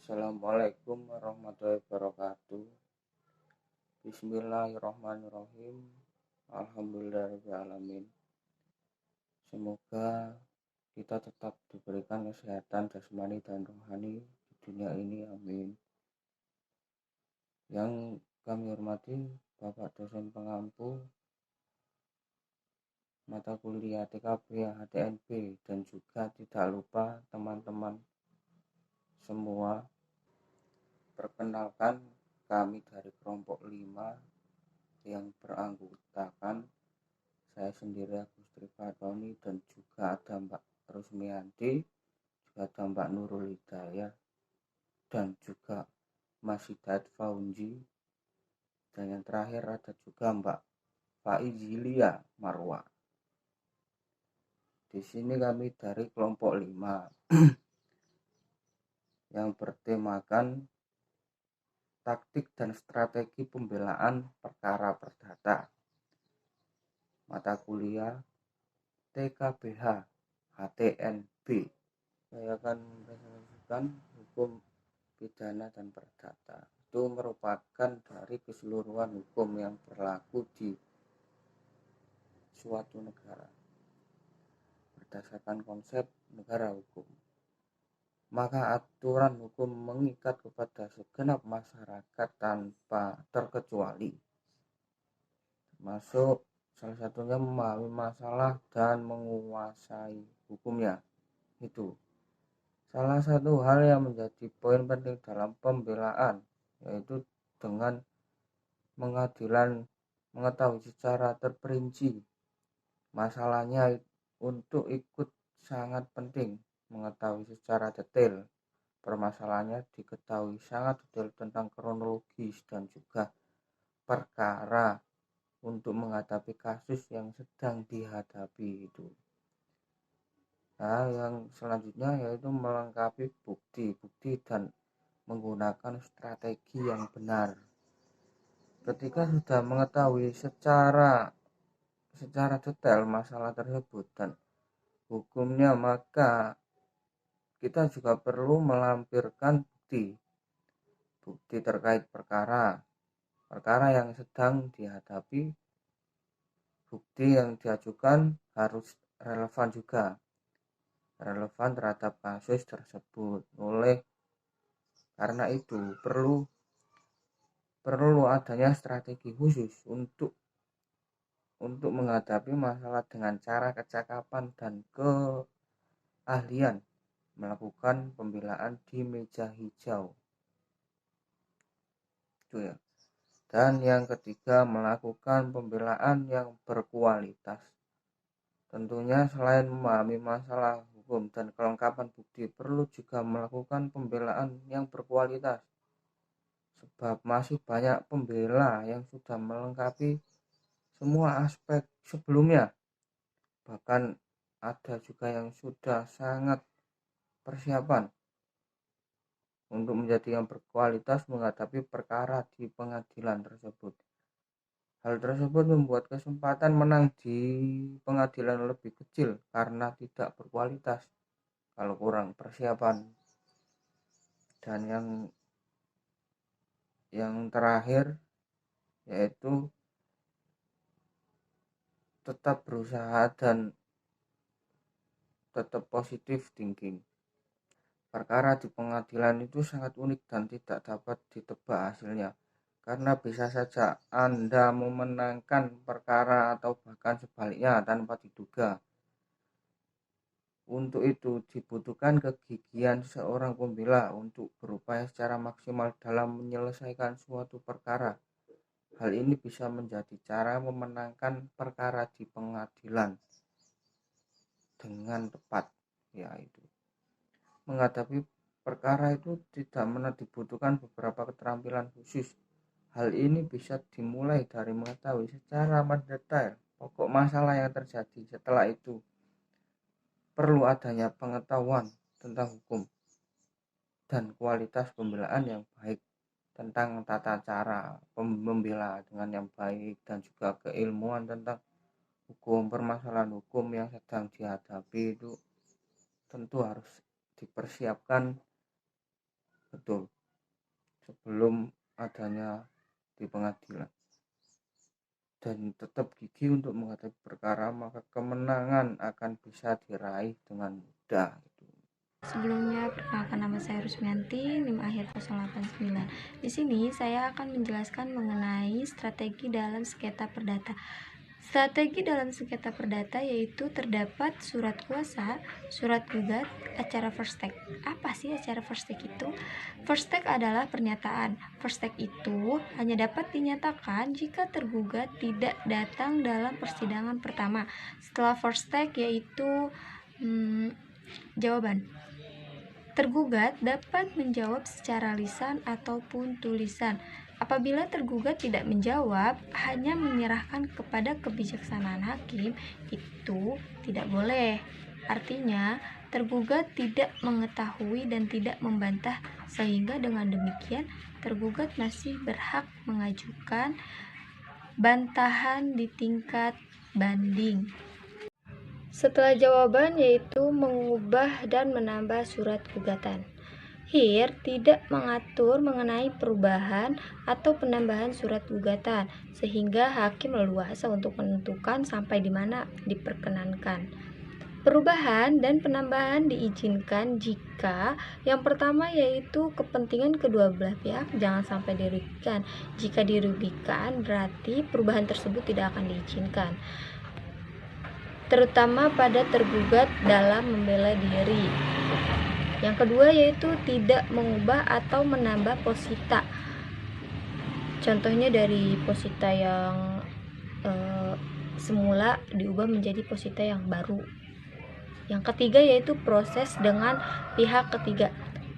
Assalamualaikum warahmatullahi wabarakatuh. Bismillahirrahmanirrahim. Alhamdulillahirrahmanirrahim. Semoga kita tetap diberikan kesehatan jasmani dan rohani di dunia ini, amin. Yang kami hormati Bapak dosen pengampu mata kuliah TKB, HTNB, dan juga tidak lupa teman-teman semua. Perkenalkan, kami dari kelompok 5 yang beranggotakan saya sendiri Agustri Fatoni, dan juga ada Mbak Rusmianti, juga ada Mbak Nurul Hidayah, dan juga Mas Hidayat Faunji, dan yang terakhir ada juga Mbak Faizilia Marwa. Di sini kami dari kelompok 5 yang bertemakan taktik dan strategi pembelaan perkara perdata. Mata kuliah TKBH HTNB. Saya akan mempresentasikan hukum pidana dan perdata. Itu merupakan dari keseluruhan hukum yang berlaku di suatu negara berdasarkan konsep negara hukum. Maka aturan hukum mengikat kepada segenap masyarakat tanpa terkecuali, termasuk salah satunya memahami masalah dan menguasai hukumnya. Itu salah satu hal yang menjadi poin penting dalam pembelaan, yaitu dengan mengetahui secara terperinci masalahnya. Untuk ikut sangat penting mengetahui secara detail permasalahannya, diketahui sangat detail tentang kronologis dan juga perkara untuk menghadapi kasus yang sedang dihadapi itu. Nah, yang selanjutnya yaitu melengkapi bukti dan menggunakan strategi yang benar. Ketika sudah mengetahui secara detail masalah tersebut dan hukumnya, maka kita juga perlu melampirkan bukti terkait perkara yang sedang dihadapi. Bukti yang diajukan harus relevan terhadap kasus tersebut. Karena itu perlu adanya strategi khusus untuk menghadapi masalah dengan cara kecakapan dan keahlian melakukan pembelaan di meja hijau. Itu ya. Dan yang ketiga, melakukan pembelaan yang berkualitas. Tentunya selain memahami masalah hukum dan kelengkapan bukti, perlu juga melakukan pembelaan yang berkualitas. Sebab masih banyak pembela yang sudah melengkapi semua aspek sebelumnya. Bahkan ada juga yang sudah sangat persiapan untuk menjadi yang berkualitas menghadapi perkara di pengadilan tersebut. Hal tersebut membuat kesempatan menang di pengadilan lebih kecil karena tidak berkualitas kalau kurang persiapan. Dan yang terakhir yaitu tetap berusaha dan tetap positif thinking. Perkara di pengadilan itu sangat unik dan tidak dapat ditebak hasilnya, karena bisa saja Anda memenangkan perkara atau bahkan sebaliknya tanpa diduga. Untuk itu dibutuhkan kegigihan seorang pembela untuk berupaya secara maksimal dalam menyelesaikan suatu perkara. Hal ini bisa menjadi cara memenangkan perkara di pengadilan dengan tepat, yaitu menghadapi perkara itu tidak dibutuhkan beberapa keterampilan khusus. Hal ini bisa dimulai dari mengetahui secara mendetail pokok masalah yang terjadi. Setelah itu perlu adanya pengetahuan tentang hukum dan kualitas pembelaan yang baik, tentang tata cara membela dengan yang baik, dan juga keilmuan tentang permasalahan hukum yang sedang dihadapi itu tentu harus dipersiapkan betul sebelum adanya di pengadilan dan tetap gigih untuk menghadapi perkara, maka kemenangan akan bisa diraih dengan mudah. Sebelumnya, perkenalkan, nama saya Rusmianti, NIM akhir 089. Di sini saya akan menjelaskan mengenai strategi dalam sengketa perdata. Strategi dalam sengketa perdata yaitu terdapat surat kuasa, surat gugat, acara first take. Apa sih acara first take itu? First take adalah pernyataan. First take itu hanya dapat dinyatakan jika tergugat tidak datang dalam persidangan pertama. Setelah first take yaitu jawaban. Tergugat dapat menjawab secara lisan ataupun tulisan. Apabila tergugat tidak menjawab, hanya menyerahkan kepada kebijaksanaan hakim, itu tidak boleh. Artinya, tergugat tidak mengetahui dan tidak membantah, sehingga dengan demikian tergugat masih berhak mengajukan bantahan di tingkat banding. Setelah jawaban yaitu mengubah dan menambah surat gugatan. Here tidak mengatur mengenai perubahan atau penambahan surat gugatan, sehingga hakim leluasa untuk menentukan sampai di mana diperkenankan. Perubahan dan penambahan diizinkan jika yang pertama yaitu kepentingan kedua belah pihak jangan sampai dirugikan. Jika dirugikan, berarti perubahan tersebut tidak akan diizinkan, terutama pada tergugat dalam membela diri. Yang kedua yaitu tidak mengubah atau menambah posita. Contohnya dari posita yang semula diubah menjadi posita yang baru. Yang ketiga yaitu proses dengan pihak ketiga.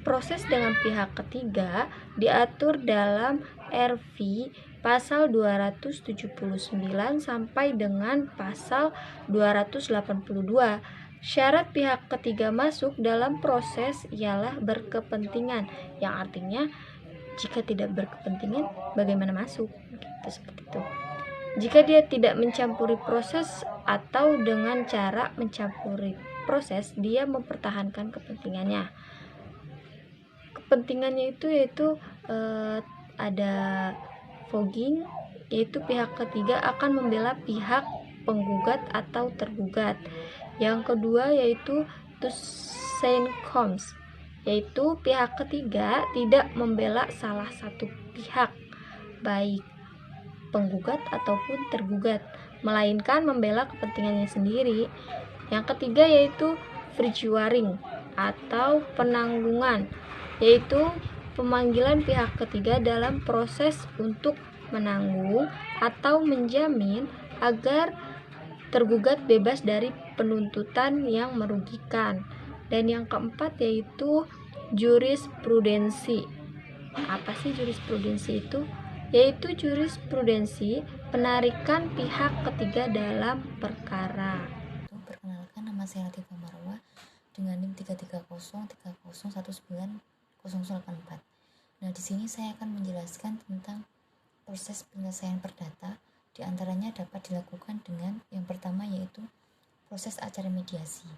Proses dengan pihak ketiga diatur dalam RV pasal 279 sampai dengan pasal 282. Syarat pihak ketiga masuk dalam proses ialah berkepentingan, yang artinya jika tidak berkepentingan bagaimana masuk, gitu, seperti itu. Jika dia tidak mencampuri proses atau dengan cara mencampuri proses, dia mempertahankan kepentingannya. Kepentingannya itu yaitu ada fogging, yaitu pihak ketiga akan membela pihak penggugat atau tergugat. Yang kedua yaitu to sein comes, yaitu pihak ketiga tidak membela salah satu pihak, baik penggugat ataupun tergugat, melainkan membela kepentingannya sendiri. Yang ketiga yaitu virtuaring atau penanggungan, yaitu pemanggilan pihak ketiga dalam proses untuk menanggung atau menjamin agar tergugat bebas dari penuntutan yang merugikan. Dan yang keempat yaitu jurisprudensi. Apa sih jurisprudensi itu? Yaitu jurisprudensi penarikan pihak ketiga dalam perkara. Perkenalkan, nama saya Latifah Marwa dengan NIM 33030190084. Nah, di sini saya akan menjelaskan tentang proses penyelesaian perdata. Di antaranya dapat dilakukan dengan yang pertama yaitu proses acara mediasi.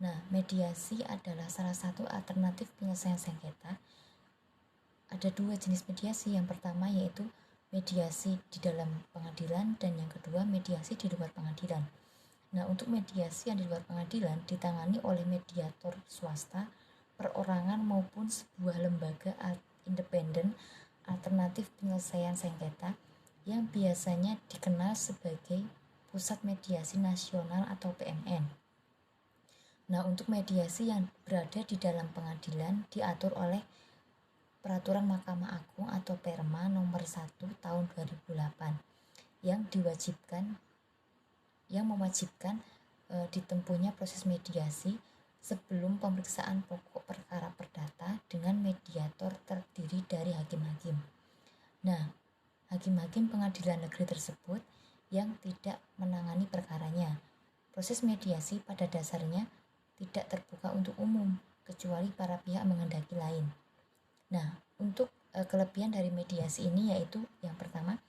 Nah, mediasi adalah salah satu alternatif penyelesaian sengketa. Ada dua jenis mediasi. Yang pertama yaitu mediasi di dalam pengadilan dan yang kedua mediasi di luar pengadilan. Nah, untuk mediasi yang di luar pengadilan ditangani oleh mediator swasta, perorangan maupun sebuah lembaga independen alternatif penyelesaian sengketa yang biasanya dikenal sebagai Pusat Mediasi Nasional atau PMN. Nah, untuk mediasi yang berada di dalam pengadilan diatur oleh Peraturan Mahkamah Agung atau Perma nomor 1 tahun 2008 yang mewajibkan ditempuhnya proses mediasi sebelum pemeriksaan pokok perkara perdata dengan mediator terdiri dari hakim-hakim. Nah, hakim-hakim pengadilan negeri tersebut yang tidak menangani perkaranya. Proses mediasi pada dasarnya tidak terbuka untuk umum, kecuali para pihak menghendaki lain. Nah, untuk kelebihan dari mediasi ini yaitu yang pertama,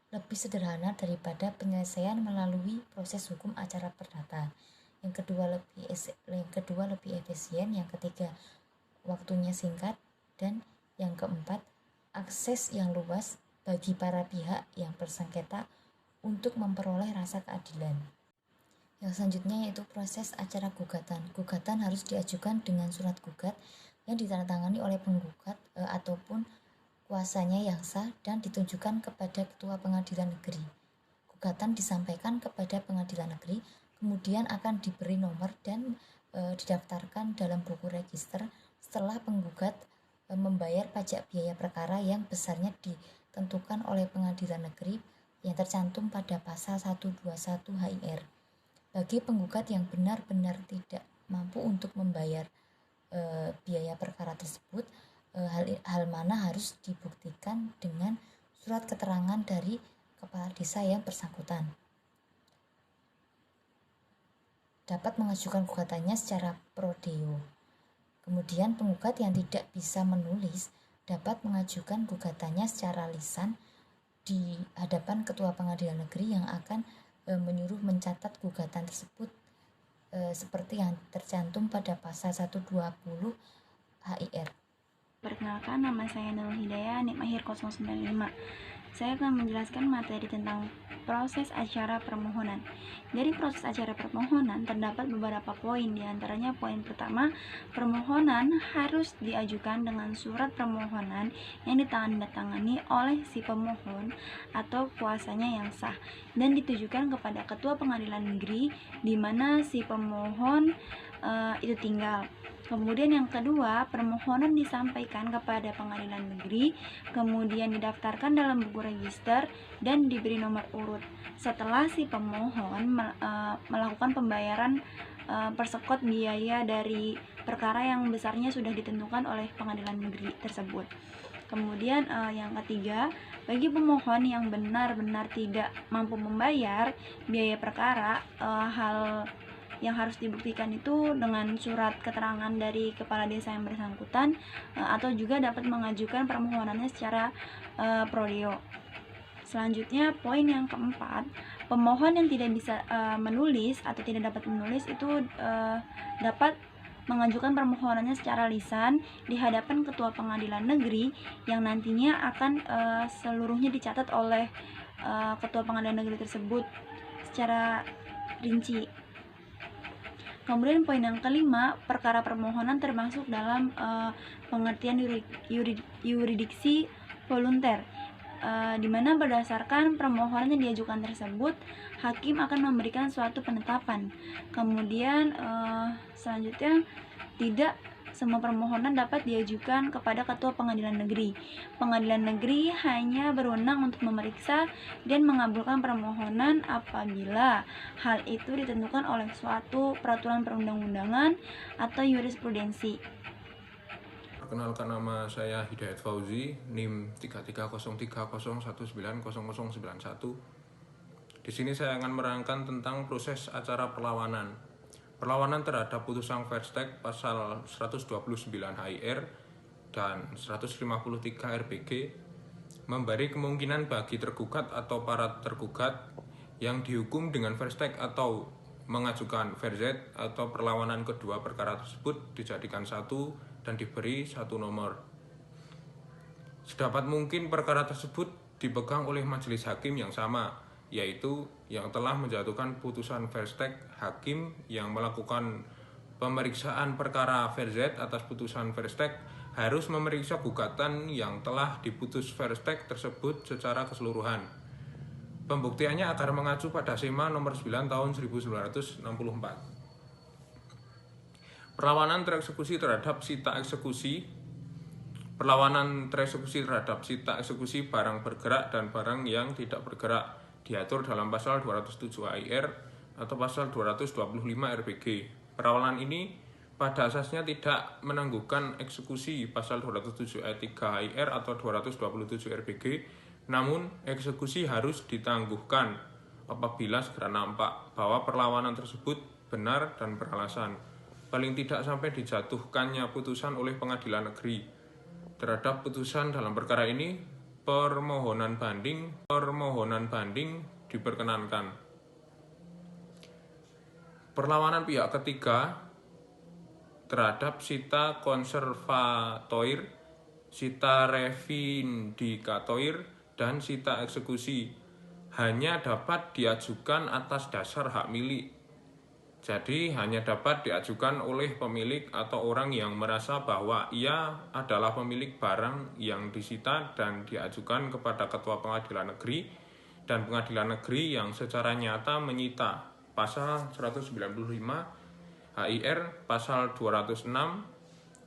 lebih sederhana daripada penyelesaian melalui proses hukum acara perdata. Yang kedua lebih efisien, yang ketiga waktunya singkat, dan keempat, akses yang luas bagi para pihak yang bersengketa untuk memperoleh rasa keadilan. Yang selanjutnya yaitu proses acara gugatan. Gugatan harus diajukan dengan surat gugat yang ditandatangani oleh penggugat ataupun kuasanya yang sah dan ditunjukkan kepada Ketua Pengadilan Negeri. Gugatan disampaikan kepada Pengadilan Negeri, kemudian akan diberi nomor dan didaftarkan dalam buku register setelah penggugat membayar pajak biaya perkara yang besarnya ditentukan oleh Pengadilan Negeri yang tercantum pada pasal 121 HIR. Bagi penggugat yang benar-benar tidak mampu untuk membayar biaya perkara tersebut, hal mana harus dibuktikan dengan surat keterangan dari kepala desa yang bersangkutan. Dapat mengajukan gugatannya secara pro deo. Kemudian penggugat yang tidak bisa menulis dapat mengajukan gugatannya secara lisan di hadapan Ketua Pengadilan Negeri yang akan menyuruh mencatat gugatan tersebut seperti yang tercantum pada pasal 120 HIR. Perkenalkan, nama saya Nurul Hidayah, NIM akhir 095. Saya akan menjelaskan materi tentang proses acara permohonan. Dari proses acara permohonan terdapat beberapa poin, diantaranya poin pertama, permohonan harus diajukan dengan surat permohonan yang ditandatangani oleh si pemohon atau kuasanya yang sah dan ditujukan kepada Ketua Pengadilan Negeri di mana si pemohon itu tinggal. Kemudian yang kedua, permohonan disampaikan kepada Pengadilan Negeri, kemudian didaftarkan dalam buku register dan diberi nomor urut. Setelah si pemohon melakukan pembayaran persekot biaya dari perkara yang besarnya sudah ditentukan oleh Pengadilan Negeri tersebut. Kemudian yang ketiga, bagi pemohon yang benar-benar tidak mampu membayar biaya perkara, hal yang harus dibuktikan itu dengan surat keterangan dari kepala desa yang bersangkutan atau juga dapat mengajukan permohonannya secara pro deo. Selanjutnya poin yang keempat, pemohon yang tidak bisa menulis atau tidak dapat menulis itu dapat mengajukan permohonannya secara lisan di hadapan Ketua Pengadilan Negeri yang nantinya akan seluruhnya dicatat oleh Ketua Pengadilan Negeri tersebut secara rinci. Kemudian poin yang kelima, perkara permohonan termasuk dalam pengertian yuridiksi volunter, di mana berdasarkan permohonan yang diajukan tersebut, hakim akan memberikan suatu penetapan. Kemudian selanjutnya, tidak semua permohonan dapat diajukan kepada Ketua Pengadilan Negeri. Pengadilan Negeri hanya berwenang untuk memeriksa dan mengabulkan permohonan apabila hal itu ditentukan oleh suatu peraturan perundang-undangan atau jurisprudensi. Perkenalkan, nama saya Hidayat Fauzi, NIM 330301910091. Di sini saya akan menerangkan tentang proses acara perlawanan. Perlawanan terhadap putusan Verstek pasal 129 HIR dan 153 RPG memberi kemungkinan bagi tergugat atau para tergugat yang dihukum dengan Verstek atau mengajukan verzet atau perlawanan kedua perkara tersebut dijadikan satu dan diberi satu nomor. Sedapat mungkin perkara tersebut dipegang oleh majelis hakim yang sama, yaitu yang telah menjatuhkan putusan Verstek. Hakim yang melakukan pemeriksaan perkara verzet atas putusan Verstek harus memeriksa gugatan yang telah diputus Verstek tersebut secara keseluruhan. Pembuktiannya akan mengacu pada SEMA nomor 9 tahun 1964. Perlawanan tereksekusi terhadap sita eksekusi. Perlawanan tereksekusi terhadap sita eksekusi barang bergerak dan barang yang tidak bergerak diatur dalam pasal 207 HIR atau pasal 225 RPG. Perlawanan ini pada asasnya tidak menangguhkan eksekusi pasal 207 ayat 3 HIR atau 227 RPG, namun eksekusi harus ditangguhkan apabila segera nampak bahwa perlawanan tersebut benar dan beralasan, paling tidak sampai dijatuhkannya putusan oleh pengadilan negeri. Terhadap putusan dalam perkara ini, permohonan banding diperkenankan. Perlawanan pihak ketiga terhadap sita konservatoir. sita revindikatoir, dan sita eksekusi hanya dapat diajukan atas dasar hak milik. Jadi hanya dapat diajukan oleh pemilik atau orang yang merasa bahwa ia adalah pemilik barang yang disita dan diajukan kepada Ketua Pengadilan Negeri dan Pengadilan Negeri yang secara nyata menyita. Pasal 195 HIR, Pasal 206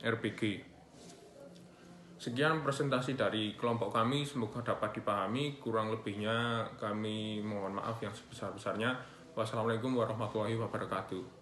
RPG. Sekian presentasi dari kelompok kami, semoga dapat dipahami. Kurang lebihnya kami mohon maaf yang sebesar-besarnya. Wassalamualaikum warahmatullahi wabarakatuh.